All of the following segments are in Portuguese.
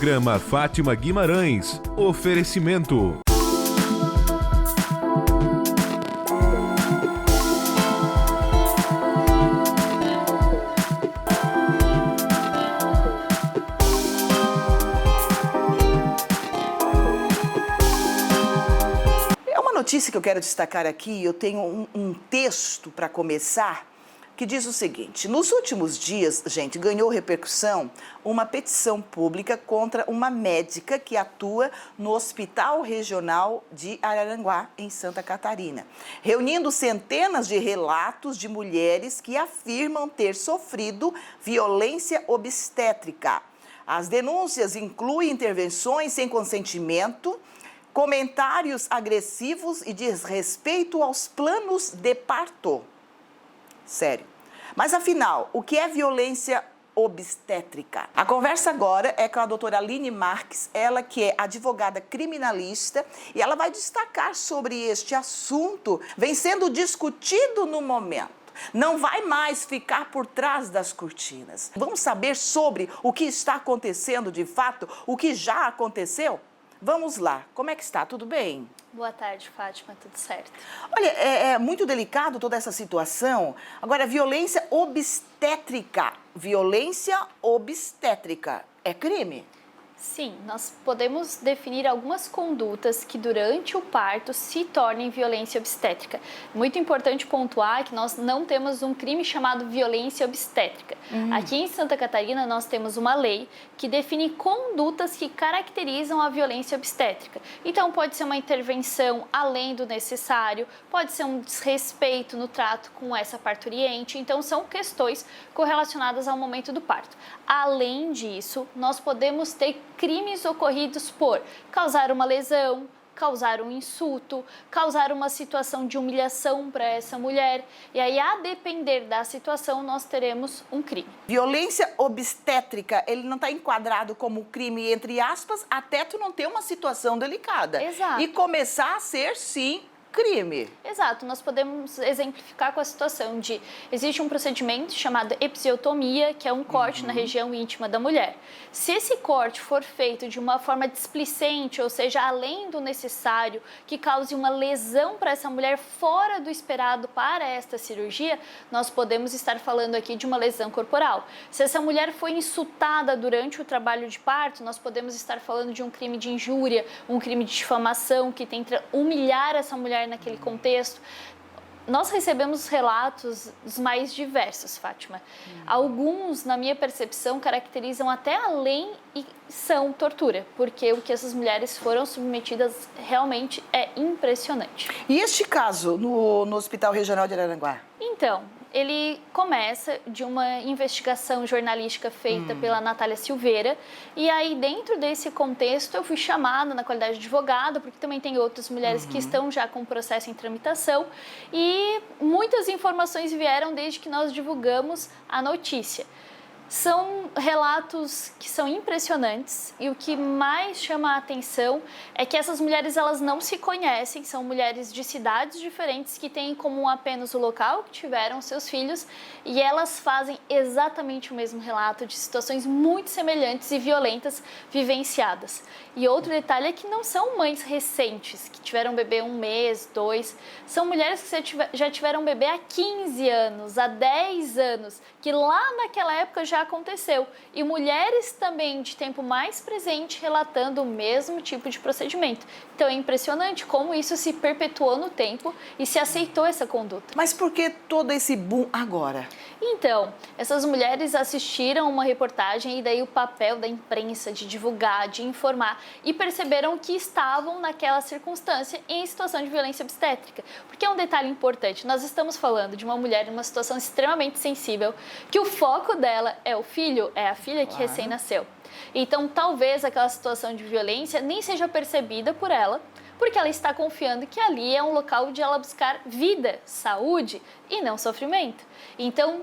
Programa Fátima Guimarães. Oferecimento. Notícia que eu quero destacar aqui, eu tenho um texto para começar, que diz o seguinte: nos últimos dias, gente, ganhou repercussão uma petição pública contra uma médica que atua no Hospital Regional de Araranguá, em Santa Catarina, reunindo centenas de relatos de mulheres que afirmam ter sofrido violência obstétrica. As denúncias incluem intervenções sem consentimento, comentários agressivos e desrespeito aos planos de parto. Sério. Mas afinal, o que é violência obstétrica? A conversa agora é com a doutora Aline Marques, ela que é advogada criminalista, e ela vai destacar sobre este assunto, vem sendo discutido no momento. Não vai mais ficar por trás das cortinas. Vamos saber sobre o que está acontecendo de fato, o que já aconteceu? Vamos lá, como é que está? Tudo bem? Boa tarde, Fátima, tudo certo. Olha, é muito delicado toda essa situação. Agora, violência obstétrica. Violência obstétrica é crime? Sim, nós podemos definir algumas condutas que durante o parto se tornem violência obstétrica. Muito importante pontuar que nós não temos um crime chamado violência obstétrica. Aqui em Santa Catarina nós temos uma lei que define condutas que caracterizam a violência obstétrica. Então pode ser uma intervenção além do necessário, pode ser um desrespeito no trato com essa parturiente. Então são questões correlacionadas ao momento do parto. Além disso, nós podemos ter crimes ocorridos por causar uma lesão, causar um insulto, causar uma situação de humilhação para essa mulher. E aí, a depender da situação, nós teremos um crime. Violência obstétrica, ele não está enquadrado como crime, entre aspas, até tu não ter uma situação delicada. Exato. E começar a ser, sim, crime. Exato, nós podemos exemplificar com a situação de existe um procedimento chamado episiotomia, que é um corte na região íntima da mulher. Se esse corte for feito de uma forma displicente, ou seja, além do necessário, que cause uma lesão para essa mulher fora do esperado para esta cirurgia, nós podemos estar falando aqui de uma lesão corporal. Se essa mulher foi insultada durante o trabalho de parto, nós podemos estar falando de um crime de injúria, um crime de difamação que tenta humilhar essa mulher naquele contexto. Nós recebemos relatos dos mais diversos, Fátima. Alguns, na minha percepção, caracterizam até além e são tortura, porque o que essas mulheres foram submetidas realmente é impressionante. E este caso no Hospital Regional de Araranguá? Então, ele começa de uma investigação jornalística feita pela Natália Silveira, e aí dentro desse contexto eu fui chamada na qualidade de advogada, porque também tem outras mulheres que estão já com o processo em tramitação, e muitas informações vieram desde que nós divulgamos a notícia. São relatos que são impressionantes, e o que mais chama a atenção é que essas mulheres, elas não se conhecem, são mulheres de cidades diferentes que têm em comum apenas o local que tiveram seus filhos, e elas fazem exatamente o mesmo relato de situações muito semelhantes e violentas vivenciadas. E outro detalhe é que não são mães recentes, que tiveram bebê 1 mês, 2, são mulheres que já tiveram bebê há 15 anos, há 10 anos, que lá naquela época já aconteceu, e mulheres também de tempo mais presente relatando o mesmo tipo de procedimento. Então é impressionante como isso se perpetuou no tempo e se aceitou essa conduta. Mas por que todo esse boom agora? Então, essas mulheres assistiram uma reportagem e daí o papel da imprensa de divulgar, de informar, e perceberam que estavam naquela circunstância em situação de violência obstétrica. Porque é um detalhe importante, nós estamos falando de uma mulher em uma situação extremamente sensível, que o foco dela é o filho, é a filha que recém nasceu. Então, talvez aquela situação de violência nem seja percebida por ela, porque ela está confiando que ali é um local de ela buscar vida, saúde e não sofrimento. Então,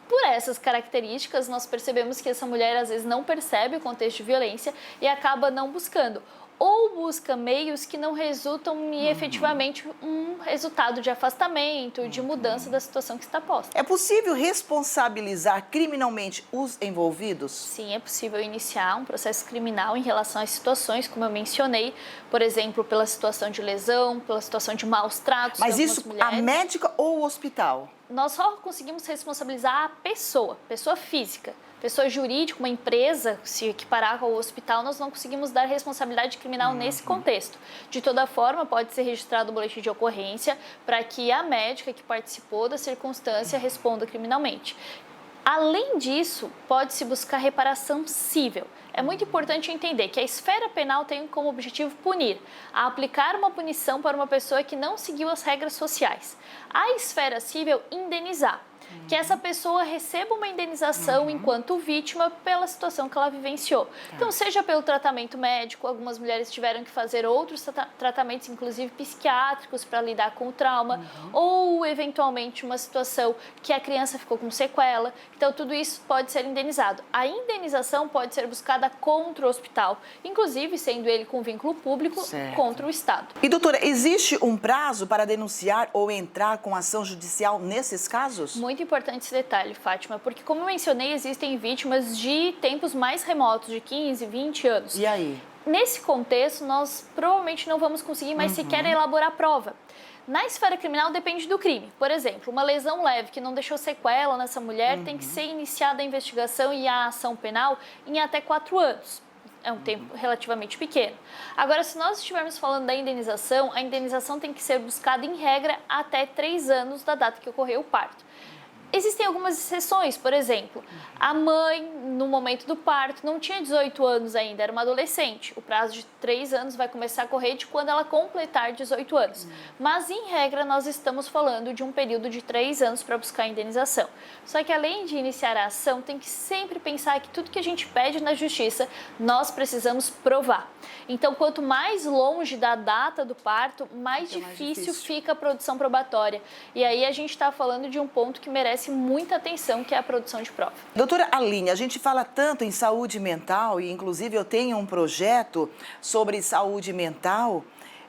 por essas características, nós percebemos que essa mulher às vezes não percebe o contexto de violência e acaba não buscando. ou busca meios que não resultam em efetivamente um resultado de afastamento, de mudança da situação que está posta. É possível responsabilizar criminalmente os envolvidos? Sim, é possível iniciar um processo criminal em relação às situações, como eu mencionei, por exemplo, pela situação de lesão, pela situação de maus tratos. Mas de isso mulheres. a médica ou o hospital? Nós só conseguimos responsabilizar a pessoa física. Pessoa jurídica, uma empresa, se equiparar ao hospital, nós não conseguimos dar responsabilidade criminal nesse contexto. De toda forma, pode ser registrado o boletim de ocorrência para que a médica que participou da circunstância responda criminalmente. Além disso, pode-se buscar reparação cível. É muito importante entender que a esfera penal tem como objetivo punir, aplicar uma punição para uma pessoa que não seguiu as regras sociais. A esfera cível, indenizar. Que essa pessoa receba uma indenização enquanto vítima pela situação que ela vivenciou. Então, seja pelo tratamento médico, algumas mulheres tiveram que fazer outros tratamentos, inclusive psiquiátricos, para lidar com o trauma, ou eventualmente uma situação que a criança ficou com sequela. Então, tudo isso pode ser indenizado. A indenização pode ser buscada contra o hospital, inclusive sendo ele com vínculo público contra o Estado. E, doutora, existe um prazo para denunciar ou entrar com ação judicial nesses casos? Muito importante esse detalhe, Fátima, porque como eu mencionei, existem vítimas de tempos mais remotos, de 15, 20 anos. E aí? Nesse contexto, nós provavelmente não vamos conseguir mais sequer elaborar prova. Na esfera criminal depende do crime. Por exemplo, uma lesão leve que não deixou sequela nessa mulher tem que ser iniciada a investigação e a ação penal em até 4 anos. É um tempo relativamente pequeno. Agora, se nós estivermos falando da indenização, a indenização tem que ser buscada em regra até 3 anos da data que ocorreu o parto. Existem algumas exceções, por exemplo, a mãe, no momento do parto, não tinha 18 anos ainda, era uma adolescente. O prazo de 3 anos vai começar a correr de quando ela completar 18 anos. Mas, em regra, nós estamos falando de um período de 3 anos para buscar a indenização. Só que, além de iniciar a ação, tem que sempre pensar que tudo que a gente pede na justiça, nós precisamos provar. Então, quanto mais longe da data do parto, mais difícil fica a produção probatória. E aí a gente está falando de um ponto que merece muita atenção, que é a produção de prova. Doutora Aline, a gente fala tanto em saúde mental e, inclusive, eu tenho um projeto sobre saúde mental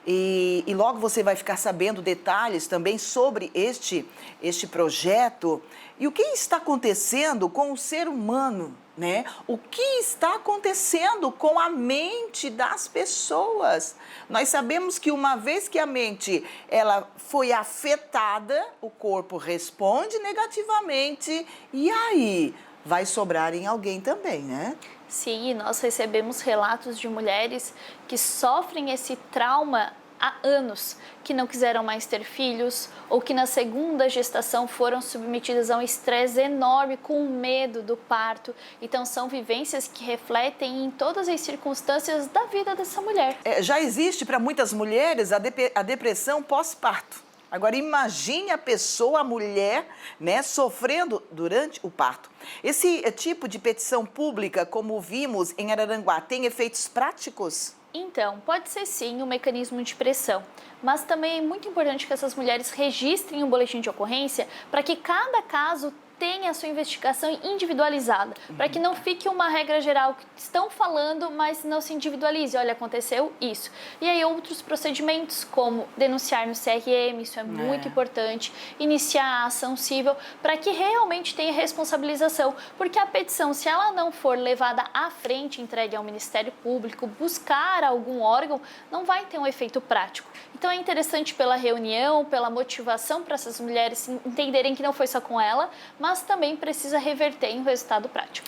e logo você vai ficar sabendo detalhes também sobre este projeto. E o que está acontecendo com o ser humano, né? O que está acontecendo com a mente das pessoas? Nós sabemos que uma vez que a mente ela foi afetada, o corpo responde negativamente e aí vai sobrar em alguém também, né? Sim, nós recebemos relatos de mulheres que sofrem esse trauma há anos, que não quiseram mais ter filhos ou que na segunda gestação foram submetidas a um estresse enorme com medo do parto. Então são vivências que refletem em todas as circunstâncias da vida dessa mulher. Já existe para muitas mulheres a depressão pós-parto. Agora imagine a pessoa, a mulher, né, sofrendo durante o parto. Esse tipo de petição pública, como vimos em Araranguá, tem efeitos práticos? Então, pode ser sim um mecanismo de pressão, mas também é muito importante que essas mulheres registrem um boletim de ocorrência para que cada caso tenha a sua investigação individualizada, para que não fique uma regra geral que estão falando, mas não se individualize. Olha, aconteceu isso. E aí outros procedimentos, como denunciar no CRM, isso é muito importante, iniciar a ação civil, para que realmente tenha responsabilização, porque a petição, se ela não for levada à frente, entregue ao Ministério Público, buscar algum órgão, não vai ter um efeito prático. Então é interessante pela reunião, pela motivação para essas mulheres entenderem que não foi só com ela, mas também precisa reverter em um resultado prático.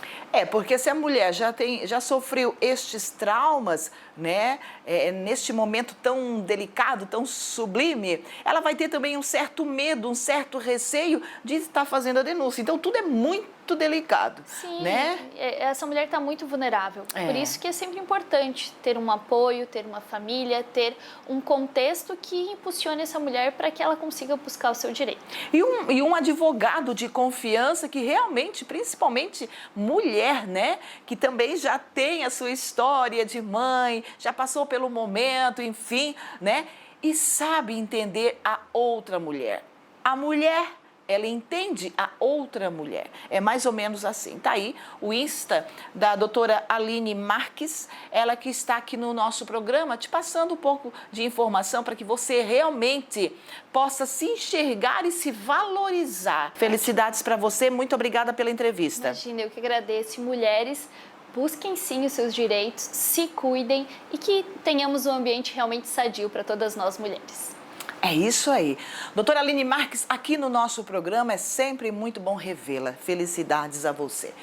Porque se a mulher já sofreu estes traumas, né, neste momento tão delicado, tão sublime, ela vai ter também um certo medo, um certo receio de estar fazendo a denúncia. Então, tudo é muito delicado. Sim, né? Essa mulher está muito vulnerável. Por isso que é sempre importante ter um apoio, ter uma família, ter um contexto que impulsione essa mulher para que ela consiga buscar o seu direito. E um advogado de confiança que realmente, principalmente mulher, né, que também já tem a sua história de mãe, já passou pelo momento, enfim, né, e sabe entender a outra mulher. A mulher ela entende a outra mulher. É mais ou menos assim. Tá aí o Insta da doutora Aline Marques, ela que está aqui no nosso programa, te passando um pouco de informação para que você realmente possa se enxergar e se valorizar. Felicidades para você, muito obrigada pela entrevista. Imagina, eu que agradeço. Mulheres, busquem sim os seus direitos, se cuidem e que tenhamos um ambiente realmente sadio para todas nós mulheres. É isso aí. Doutora Aline Marques, aqui no nosso programa é sempre muito bom revê-la. Felicidades a você.